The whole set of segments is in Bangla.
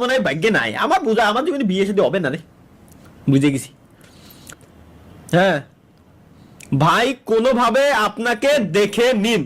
মনে হয় ভাগ্যে নাই আমার বুঝা, আমার জীবনে বিয়ে সাথে হবে না রে, বুঝে গেছি। হ্যাঁ ভাই কোনোভাবে আপনাকে দেখে নিন,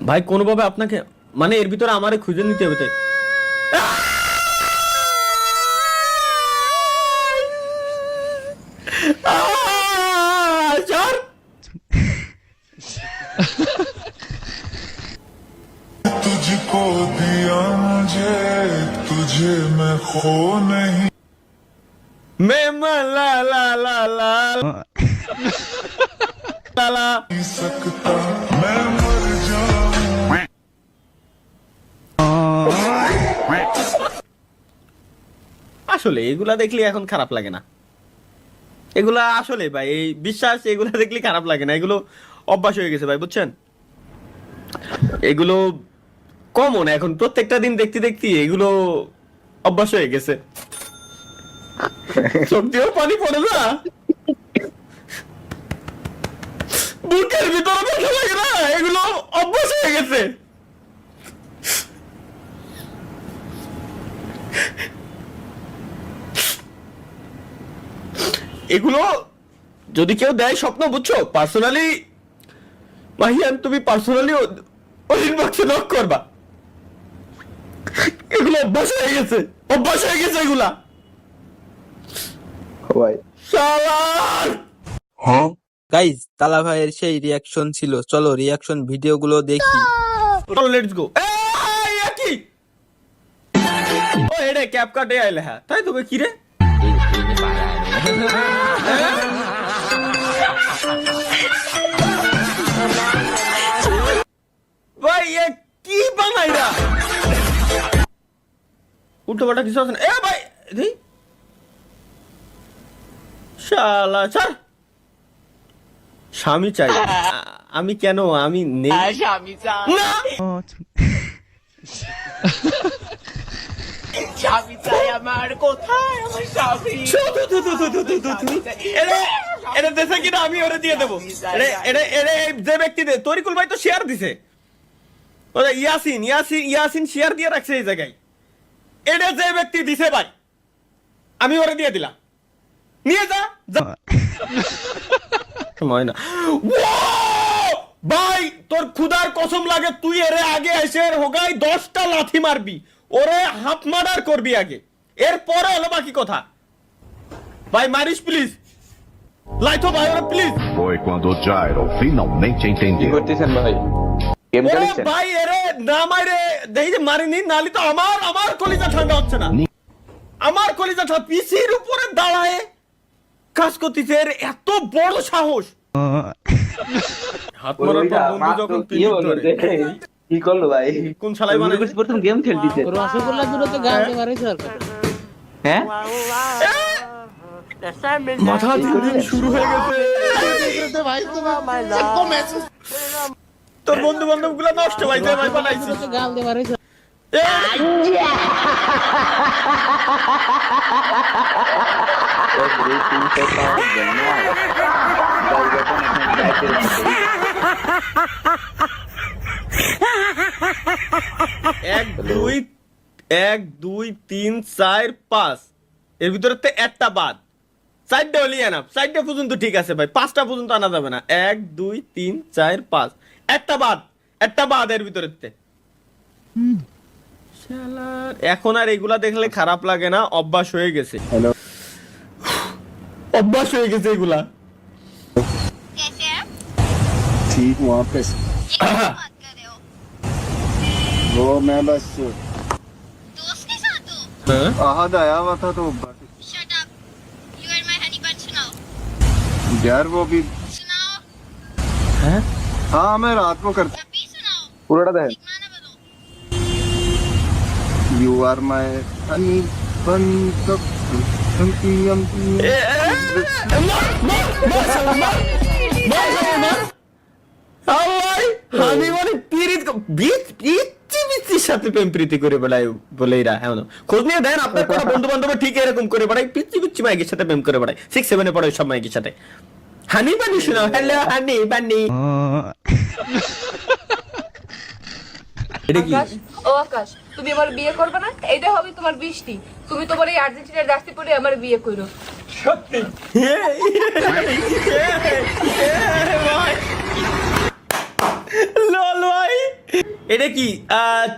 ভাই কোনোভাবে আপনাকে মানে এর ভিতরে আমারে খুঁজে নিতে হবে। তাই तुझको दिया मुझे तुझे मैं खो नहीं ला ला ला ला ला सकता मैं मर जाऊं। আসলে এগুলা দেখলে এখন খারাপ লাগে না, এগুলা আসলে ভাই এই বিশ্বাস, এগুলা দেখলে খারাপ লাগে না, এগুলো অভ্যাস হয়ে গেছে ভাই, বুঝছেন? এগুলো কমন এখন, প্রত্যেকটা দিন দেখতে দেখতে এগুলো অভ্যাস হয়ে গেছে। চোখ দিয়েও পানি পড়ে না, বুকের ভিতরে ব্যথা লাগে না, এগুলো অভ্যাস হয়ে গেছে। এগুলো যদি কেউ দেয় স্বপ্ন, বুঝছো, পার্সোনালি মাহিয়ান তুমি পার্সোনালি ওই ইনবক্সে নক করবা, এগুলো অভ্যাস হয়ে গেছে, অভ্যাস হয়ে গেছে এগুলা। ভাই শালার গাইজ তালা ভাইয়ের সেই রিয়াকশন ছিল, চলো রিয়াকশন ভিডিওগুলো দেখি। চলো লেটস গো। এই কি ও এডে ক্যাপ কাটে আইলে, হ্যাঁ তাই তো কি রে, ভাই এ কি বানাইরা উল্টো পাল্টা কিছু আছে না। এ ভাই দেই শালা ছাড়, স্বামী চাই আমি, কেন আমি নেই স্বামী চাই না, স্বামী চাই আমার, কোথায় আমার স্বামী? এটা দেশে কিনা আমি ওরে দিয়ে দেবো। যে ব্যক্তি তরিকুল ভাই তো শেয়ার দিছে, ইয়াসিন ইয়াসিন ইয়াসিন শেয়ার দিয়ে রাখছে এই জায়গায়, এটা যে ব্যক্তি দিছে ভাই আমি ওরে দিয়ে দিলাম, নিয়ে যা সময় না। ভাই তোর খুদার কসম লাগে, তুই এরে আগে এসে হোগাই 10টা লাথি মারবি, ওরে হাফ মার্ডার করবি আগে, এরপরে হলো বাকি কথা। ভাই মারিস প্লিজ, লাইতো ভাই ওরে please. Foi quando o Gyro finalmente কি entendeu. করতেছেন ভাই? গেম ওরে খেলছেন? ভাই এরে না মারে দেখি যে মারিনি, নালি তো আমার কলিজা ঠান্ডা হচ্ছে না, আমার কলিজা ঠান্ডা। পিসির উপরে দাঁড়ায় কাজ করতেছে, এর এত বড় সাহস। হাত মারার পর বন্ধু যখন কি হলো যে? কি করলো ভাই? কোন শালাই বানাই প্রথম গেম খেলতেছে। রসগোল্লা দূরতে গাড়ি মারে সরকার। হ্যাঁ মাথা দিন শুরু হয়ে গেছে, তোর বন্ধু বান্ধব গুলা নষ্ট ভাই, ভাই বানাইছিস গাল দিয়ে মারে এক দুই তিন চার পাঁচ, এর ভিতরে তো একটা বাদ, 4টা হলি এনাফ, 4টা পর্যন্ত ঠিক আছে ভাই, 5টা পর্যন্ত আনা যাবে না। 1 2 3 4 5, একটা বাদ এর ভিতরে। এখন আর এগুলা দেখলে খারাপ লাগে না, অভ্যাস হয়ে গেছে, অভ্যাস হয়ে গেছে এগুলা। ठीक वहाँ पे वो मैं बस दोस्त के साथ हो? आहद आया हुआ था तो Shut up. You are my honey bun. सुनाओ यार वो भी सुनाओ हाँ मैं रात को करता अभी सुनाओ পুরোটা দেখেন। माना बोलो यू आर माय हनी बन আমি মানে পিচ্ছির সাথে প্রেম প্রীতি করে বেড়াই বলে এরা, হ্যাঁ খোঁজ নিয়ে দেন আপনার কোনো বন্ধু বান্ধব ঠিক এরকম করে বেড়াই, পিচ্ছি মাইকের সাথে প্রেম করে বেড়াই, 6-7 পড়ে সব মাইকের সাথে। হানি বানি শোনাও, হ্যালো হানি বানি, এটা কি ও আকাশ, তুমি আমার বিয়ে করবে না? এইটা হবে তোমার বৃষ্টি। তুমি তোমার এই আর্জেন্টিনার জার্সি পরে আমার বিয়ে করো। সত্যি ভাই লল ভাই, এটা কি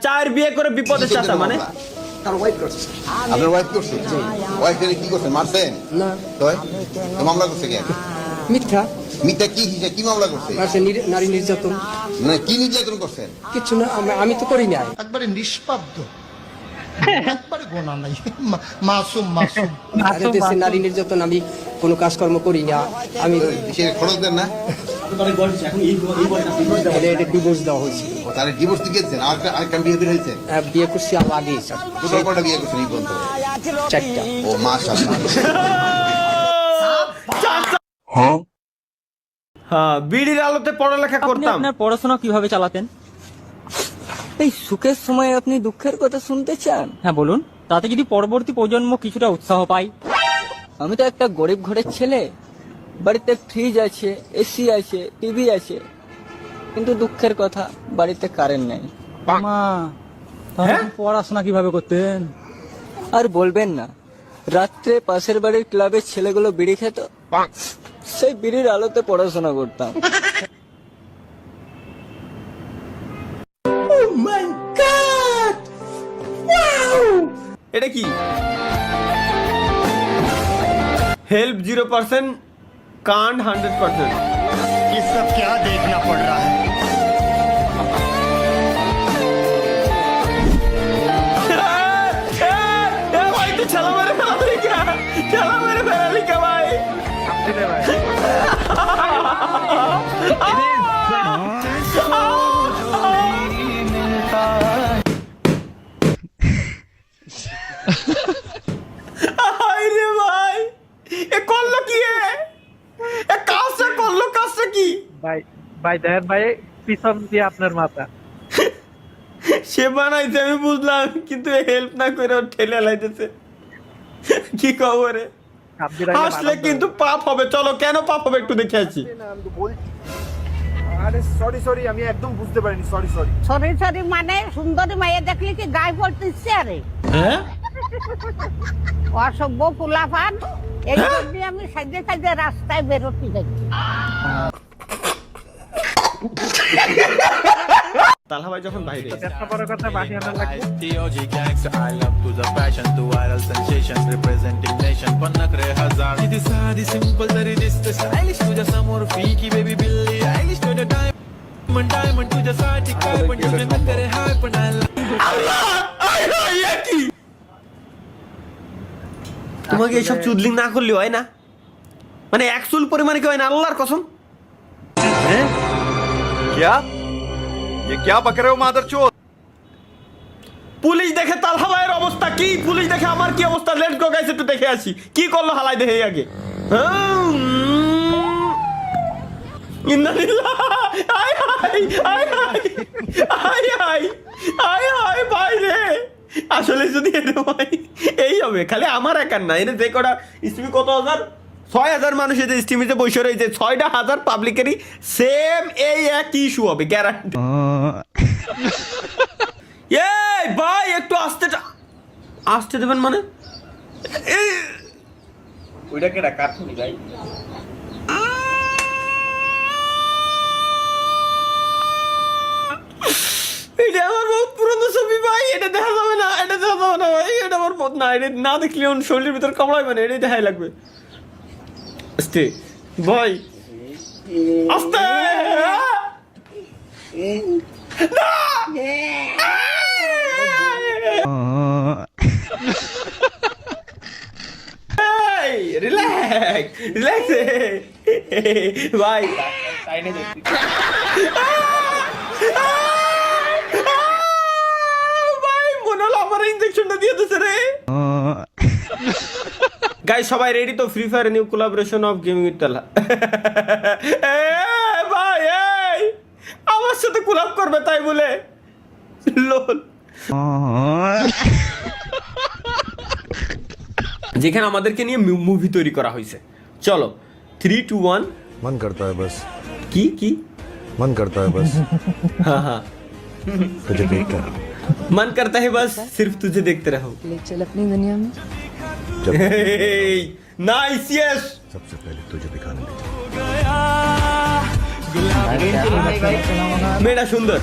চার বিয়ে করে বিপদের চাচা মানে? আপনার ওয়াইফ করছে? ওয়াইফ কি করছে, মারছেন? না তো মামলা করছে কে? মিথ্যা মিথ্যা কি হিসেবে কি মামলা করছে? নারী নির্যাতন। মানে কি নির্যাতন করছেন? কিছু না, আমি তো করি নাই। একবারে নিষ্পাদ্য, একবারে গোনা নাই, মাসুম মাসুম। দেশে নারী নির্যাতন আমি কোনো কাজকর্ম করি না। আমি সে খরচ দেন না? এটা ডিভোর্স দেওয়া হয়েছে। তাহলে ডিভোর্স দিয়েছেন, আরেকটা বিয়ে বের হয়েছে? বিয়ে করছি আরো আগে। টোটাল কটা বিয়ে করছেন এই পর্যন্ত? 4টা। ও মাশাআল্লাহ। হ্যাঁ, বিড়ির আলোতে পড়ালেখা করতাম। আপনার পড়াশোনা কিভাবে চালাতেন? এই সুখের সময় আপনি দুঃখের কথা শুনতে চান? হ্যাঁ বলুন, তাতে যদি পরবর্তী প্রজন্ম কিছুটা উৎসাহ পায়। আমি তো একটা গরিব ঘরের ছেলে, বাড়িতে ফ্রিজ আছে, এসি আছে, টিভি আছে, কিন্তু দুঃখের কথা বাড়িতে কারেন্ট নেই। মা, পড়াশোনা কিভাবে করতেন? আর বলবেন না, রাত্রে পাশের বাড়ির ক্লাবের ছেলেগুলো বিড়ি খেত, সেই বিড়ির আলোতে পড়াশোনা করতাম। এটা কি? হেল্প 0%, কান্ড 100%। ये सब क्या देखना पड़ रहा है? भाई तो चला मेरे फैमिली क्या, चला मेरे फैमिली क्या भाई? আরে ভাই, এ করলো কি? এ কাজটা করলো, কাজটা কি? ভাই দেখেন ভাই, পিছন দিয়ে আপনার মাথা। সে বানাইছে আমি বুঝলাম, কিন্তু হেল্প না করে ওর ঠেলে লাইতেছে। কি খবরে? আসলে কিন্তু পাপ হবে। চলো, কেন পাপ হবে একটু দেখে আসি। আরে সরি আমি একদম বুঝতে পারিনি, সরি। সরি মানে সুন্দরী মাইয়া দেখলে কি গায়ে পড়তে ইচ্ছে আরে? হ্যাঁ, অসভ্য পোলাপান, এই জন্য আমি সাইডে রাস্তায় বেরোতে যাই। তালহা ভাই যখন বাইরে তোমাকে এইসব চুদলিং না করলে হয় না, মানে এক চুল পরিমাণে কি হয় না? আল্লাহর কসম। क्या ये क्या बक रहे हो मादरचोद? পুলিশ দেখে তালহা ভাইয়ের অবস্থা কি, পুলিশ দেখে আমার কি অবস্থা। লেটস গো গাইস, একটু দেখে আসি কি করলো হালাই দেখে আগে। ইন্নালিল্লাহ, আয় হায় আয় হায় আয় হায় আয় হায় ভাই রে। আসলে যদি এটা ভাই এই হবে, খালি আমার একার না, এটা যে কটা স্টিমি কত হাজার, 6,000 মানুষ এদের স্টিমিতে বসে রয়েছে, 6,000 পাবলিকেরই সেম এই একই ইস্যু হবে গ্যারান্টি। এই ভাই একটু আসতে দেবেন মানে? ওইটা কেটা কাটুনি ভাই? এটা আমার বহুত পুরনো ছবি ভাই, এটা দেখা যাবে না, এটা দেখা যাবে না ভাই, এটা আমার পথ না, এটা না দেখলে ওর শরীরের ভিতর কামড়ায়, মানে এটাই দেখাই লাগবে। আস্তে ভাই, আস্তে রিল্যাক্স ভাই। ভাই মনে হলো আমার ইনজেকশনটা দিয়ে দিছে রে। গাইস সবাই রেডি তো? Free fire new collaboration of gaming with Talha. ভাই এই আমার সাথে কোলাব করবে তাই বলে লোল। যেখানে আমাদেরকে নিয়ে মুভি তৈরি করা হয়েছে। চলো 3, 2, 1। मन करता है बस, কি मन करता है बस হ্যাঁ तुझे देखकर मन करता है बस सिर्फ तुझे देखते रहो चल अपनी दुनिया में नाइस यस सबसे पहले तुझे दिखाने ले মেয়েটা সুন্দর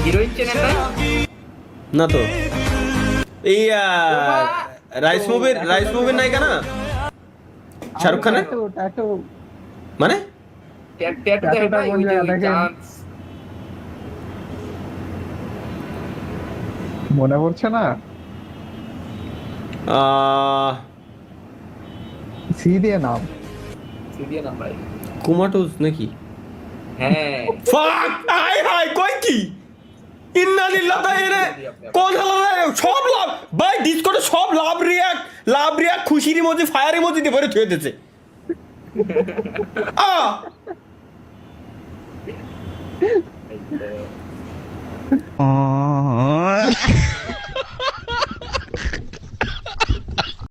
হিরোইন চেনেন না? না তো এই রাইস মুভির নায়িকা না শাহরুখ খানের মানে ট্যাটু দেখে ভাই ওই যে চান্স মনে পড়ছে না সি দিয়ে নাম সিডিয়া না ভাই কুমাটোস নাকি হ্যাঁ ফাক আই হাই কই কি ইন্না লিল্লাহ তাইরে কোন হলো সব লাভ ভাই ডিসকর্ডে সব লাভ রিয়াক্ট খুশির ইমোজি ফায়ার ইমোজি দিয়ে ভরে থুয়ে দিয়েছে আ